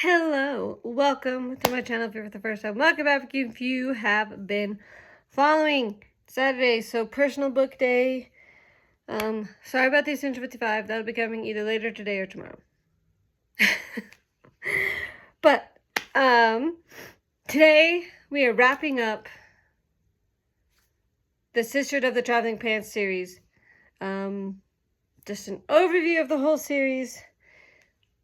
Hello, welcome to my channel if you're for the first time. Welcome back if you have been following. Saturday, so personal book day. Sorry about the Essential 55. That'll be coming either later today or tomorrow. But, today we are wrapping up the Sisterhood of the Traveling Pants series. Just an overview of the whole series.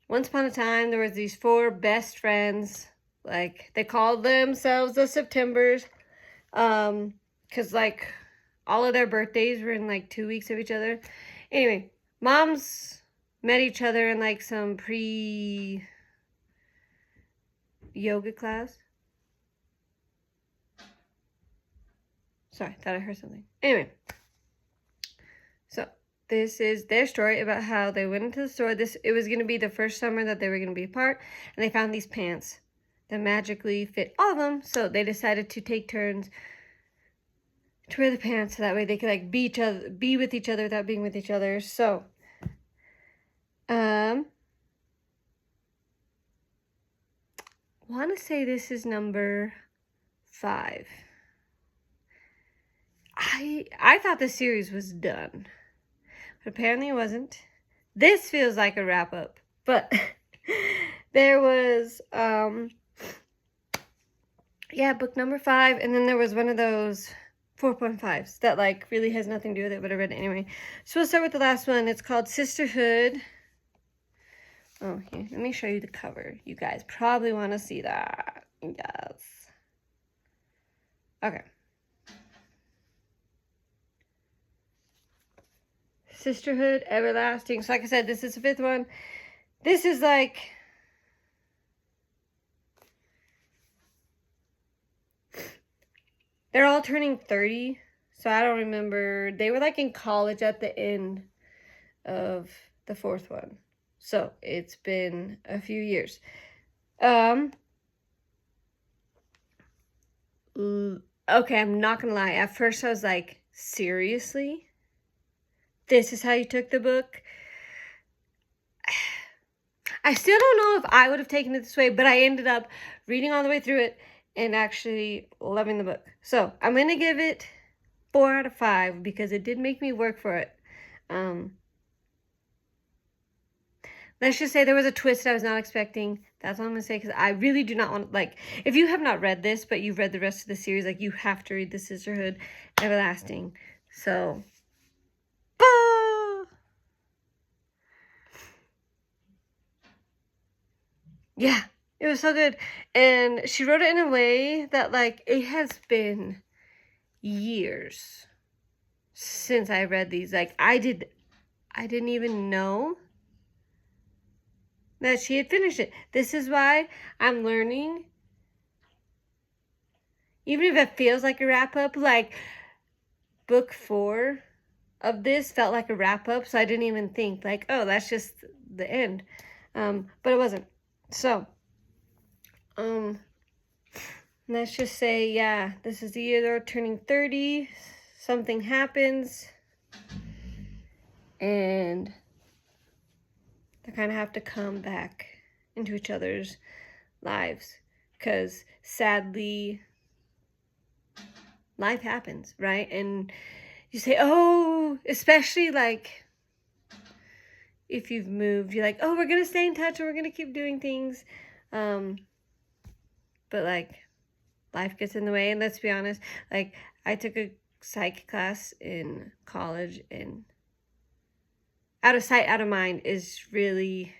Once upon a time, there was these four best friends. Like, they called themselves the Septembers. Because, like, all of their birthdays were in, like, 2 weeks of each other. Anyway, moms met each other in, like, some pre-yoga class. Sorry, thought I heard something. Anyway. So, this is their story about how they went into the store. It was going to be the first summer that they were going to be apart. And they found these pants that magically fit all of them. So they decided to take turns to wear the pants. So that way they could like be with each other without being with each other. So, want to say this is number 5. I thought the series was done. But apparently it wasn't. This feels like a wrap-up. But there was, book number 5. And then there was one of those 4.5s that, like, really has nothing to do with it, but I read it anyway. So we'll start with the last one. It's called Sisterhood. Oh, here, let me show you the cover. You guys probably want to see that. Yes. Okay. Sisterhood, Everlasting. So like I said, this is the 5th one. This is like... They're all turning 30. So I don't remember. They were like in college at the end of the 4th one. So it's been a few years. Okay, I'm not gonna lie. At first I was like, seriously? This is how you took the book? I still don't know if I would have taken it this way, but I ended up reading all the way through it and actually loving the book. So I'm going to give it 4 out of 5 because it did make me work for it. Let's just say there was a twist I was not expecting. That's all I'm going to say because I really do not want, like, if you have not read this, but you've read the rest of the series, like, you have to read The Sisterhood Everlasting. So, yeah, it was so good. And she wrote it in a way that, like, it has been years since I read these. Like, I didn't even know that she had finished it. This is why I'm learning. Even if it feels like a wrap-up, like, book 4 of this felt like a wrap-up, so I didn't even think, like, oh, that's just the end. But it wasn't. So, let's just say, yeah, this is the year they're turning 30. Something happens. And they kind of have to come back into each other's lives. Because, sadly, life happens, right? And you say, oh, especially, like, if you've moved, you're like, oh, we're going to stay in touch and we're going to keep doing things. But, like, life gets in the way. And let's be honest, like, I took a psych class in college, and out of sight, out of mind is really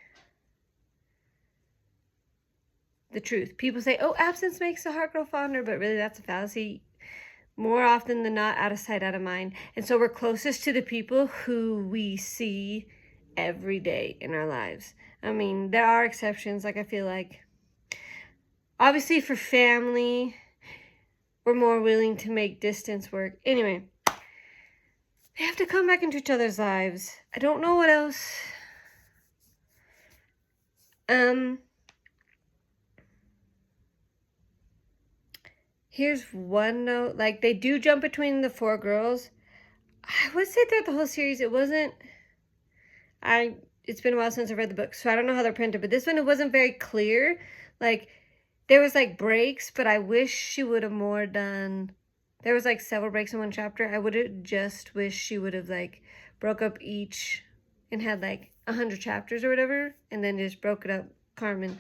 the truth. People say, oh, absence makes the heart grow fonder, but really that's a fallacy. More often than not, out of sight, out of mind. And so we're closest to the people who we see every day in our lives. I mean, there are exceptions, like I feel like, obviously for family, we're more willing to make distance work. Anyway, they have to come back into each other's lives. I don't know what else. Here's one note. Like, they do jump between the 4 girls. I would say throughout the whole series, it wasn't... I it's been a while since I read the book, so I don't know how they're printed, but this one, it wasn't very clear. Like, there was, like, breaks, but I wish she would have more done, there was, like, several breaks in one chapter. I would have just wished she would have, like, broke up each and had, like, 100 chapters or whatever, and then just broke it up. Carmen,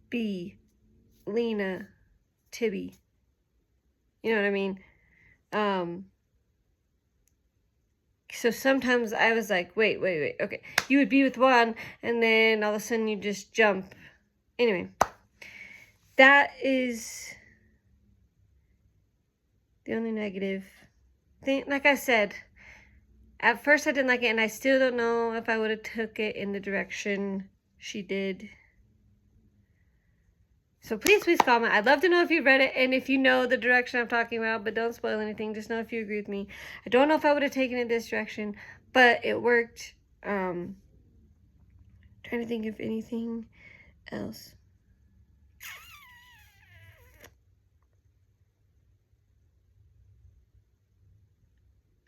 B, Lena, Tibby. You know what I mean? So sometimes I was like, wait, okay. You would be with one, and then all of a sudden you just jump. Anyway, that is the only negative thing. Like I said, at first I didn't like it, and I still don't know if I would have took it in the direction she did. So please comment. I'd love to know if you read it and if you know the direction I'm talking about, but don't spoil anything. Just know if you agree with me. I don't know if I would have taken it this direction, but it worked. Trying to think of anything else.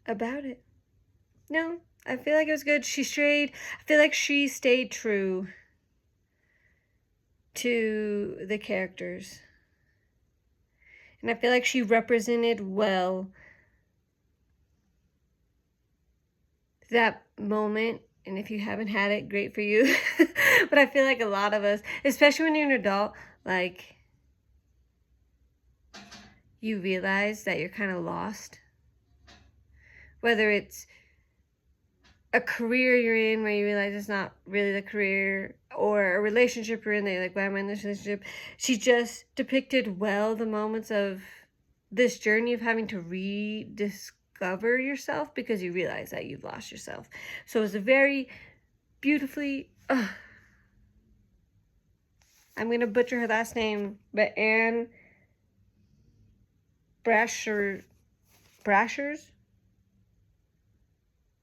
About it. No, I feel like it was good. I feel like she stayed true to the characters. And I feel like she represented well that moment. And if you haven't had it, great for you. But I feel like a lot of us, especially when you're an adult, like, you realize that you're kind of lost. Whether it's a career you're in where you realize it's not really the career, or a relationship you're in that you're like, why am I in this relationship? She just depicted well the moments of this journey of having to rediscover yourself because you realize that you've lost yourself. So it was a very beautifully, I'm going to butcher her last name, but Anne Brashares.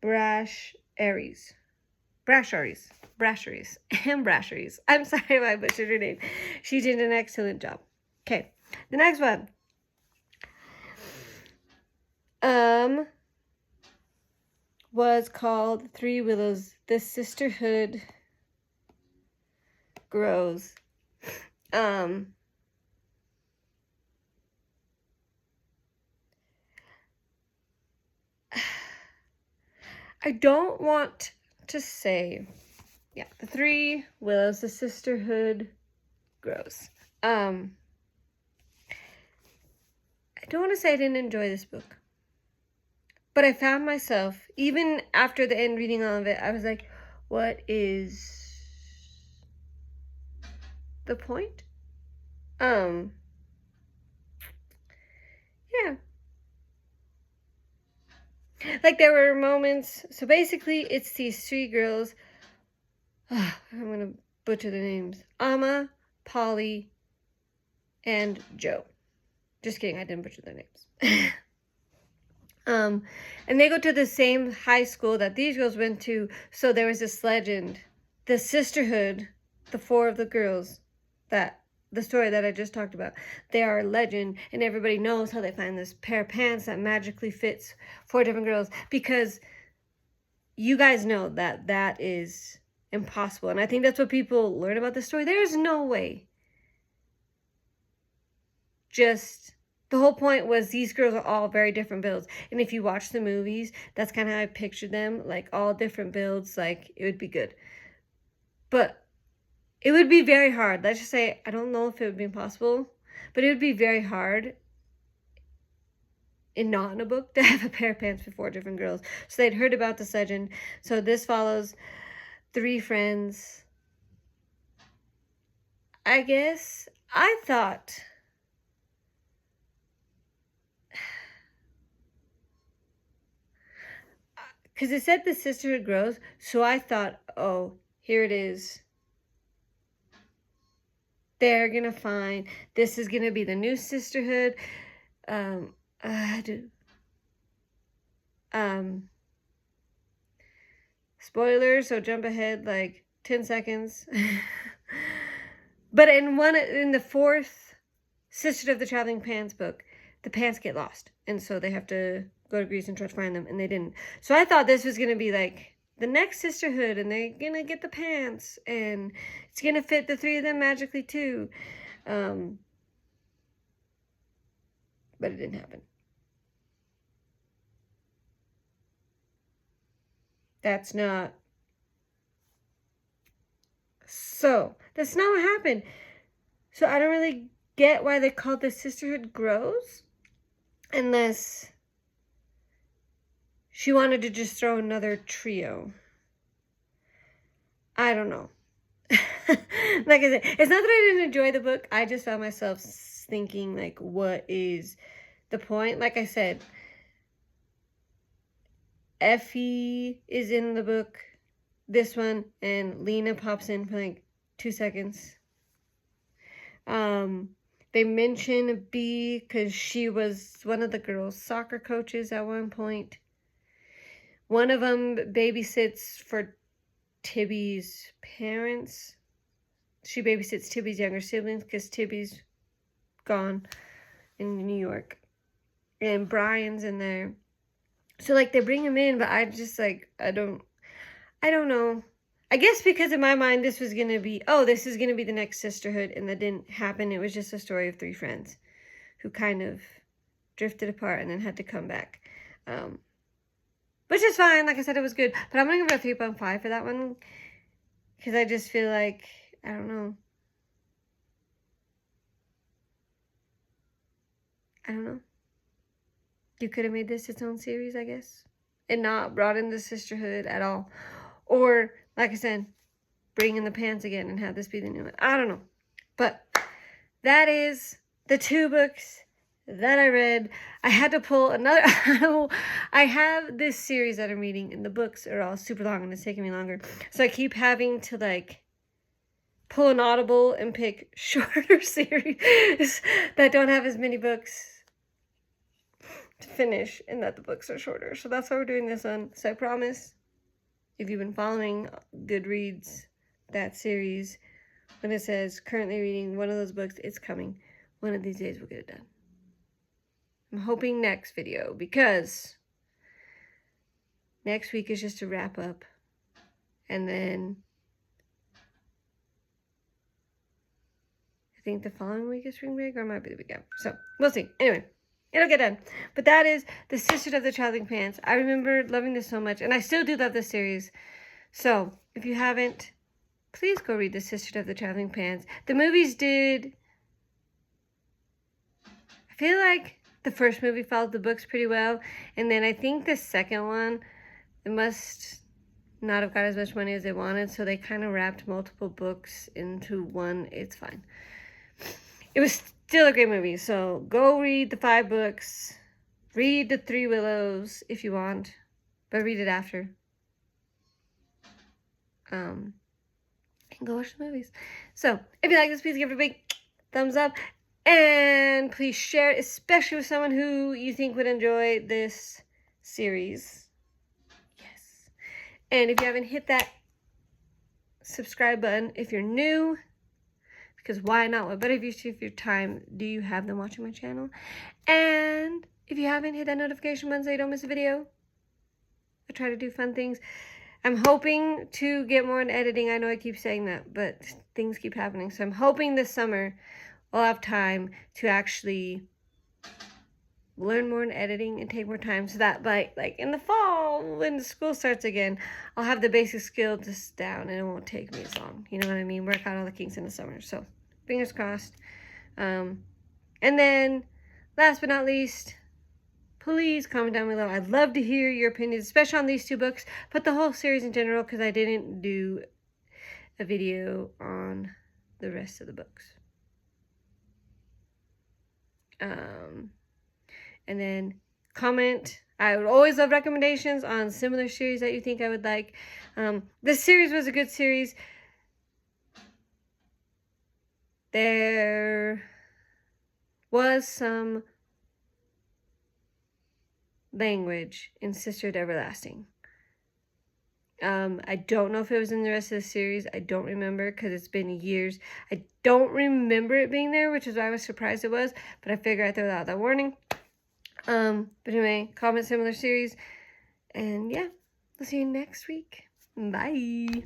I'm sorry if I butchered her name. She did an excellent job. Okay, the next one. Was called Three Willows. The Sisterhood Grows. I don't want to say, yeah, the Three Willows, the Sisterhood Grows. I don't want to say I didn't enjoy this book, but I found myself, even after the end reading all of it, I was like, what is the point? Yeah. Like, there were moments, so basically it's these three girls, I'm gonna butcher the names, Amma, Polly, and Joe. Just kidding, I didn't butcher their names. And they go to the same high school that these girls went to, so there was this legend, the Sisterhood, the four of the girls, that the story that I just talked about, they are a legend, and everybody knows how they find this pair of pants that magically fits four different girls, because you guys know that that is impossible. And I think that's what people learn about this story. There's no way. Just, the whole point was these girls are all very different builds. And if you watch the movies, that's kind of how I pictured them, like all different builds, like it would be good. But it would be very hard. Let's just say, I don't know if it would be impossible, but it would be very hard not in a book to have a pair of pants for four different girls. So they'd heard about this legend. So this follows three friends. I guess I thought, because it said the Sisterhood Grows, so I thought, oh, here it is. They're gonna find, this is gonna be the new sisterhood. Spoilers, so jump ahead like 10 seconds. But in the fourth Sisterhood of the Traveling Pants book, the pants get lost, and so they have to go to Greece and try to find them, and they didn't. So I thought this was gonna be like the next Sisterhood, and they're gonna get the pants, and it's gonna fit the three of them magically too. But it didn't happen. That's not. So, that's not what happened. So, I don't really get why they called this Sisterhood Grows. Unless she wanted to just throw another trio. I don't know. Like I said, it's not that I didn't enjoy the book. I just found myself thinking, like, what is the point? Like I said, Effie is in the book, this one, and Lena pops in for like 2 seconds. They mention B because she was one of the girls' soccer coaches at one point. One of them babysits for Tibby's parents. She babysits Tibby's younger siblings because Tibby's gone in New York. And Brian's in there. So, like, they bring him in, but I just, like, I don't know. I guess because in my mind, this was going to be, oh, this is going to be the next Sisterhood, and that didn't happen. It was just a story of 3 friends who kind of drifted apart and then had to come back. Which is fine. Like I said, it was good. But I'm going to give it a 3.5 for that one. Because I just feel like, I don't know. You could have made this its own series, I guess. And not brought in the Sisterhood at all. Or, like I said, bring in the pants again and have this be the new one. I don't know. But that is the 2 books that I read. I had to pull another. I have this series that I'm reading, and the books are all super long, and it's taking me longer. So I keep having to, like, pull an Audible and pick shorter series that don't have as many books to finish, and that the books are shorter. So that's why we're doing this one. So I promise, if you've been following Goodreads, that series, when it says currently reading one of those books, it's coming. One of these days we'll get it done. I'm hoping next video, because next week is just a wrap up. And then I think the following week is spring break, or it might be the weekend. So we'll see. Anyway, it'll get done. But that is the Sisterhood of the Traveling Pants. I remember loving this so much, and I still do love this series. So if you haven't, please go read the Sisterhood of the Traveling Pants. The movies did. I feel like the first movie followed the books pretty well, and then I think the second one, it must not have got as much money as they wanted, so they kind of wrapped multiple books into one. It's fine. It was still a great movie, so go read the 5 books. Read the 3 Willows if you want, but read it after. And go watch the movies. So, if you like this, please give it a big thumbs up. And please share, especially with someone who you think would enjoy this series. Yes. And if you haven't hit that subscribe button, if you're new, because why not? What better use of your time do you have than watching my channel? And if you haven't, hit that notification button so you don't miss a video. I try to do fun things. I'm hoping to get more in editing. I know I keep saying that, but things keep happening. So I'm hoping this summer I'll have time to actually learn more in editing and take more time, so that by, like, in the fall, when the school starts again, I'll have the basic skills down and it won't take me as long. You know what I mean? Work out all the kinks in the summer. So fingers crossed. And then last but not least, please comment down below. I'd love to hear your opinions, especially on these 2 books, but the whole series in general, because I didn't do a video on the rest of the books. And then comment. I would always love recommendations on similar series that you think I would like. This series was a good series. There was some language in Sisterhood Everlasting. I don't know if it was in the rest of the series. I don't remember, because it's been years. I don't remember it being there, which is why I was surprised it was, but I figured I'd throw out that warning. But anyway, comment similar series, and yeah, we'll see you next week. Bye.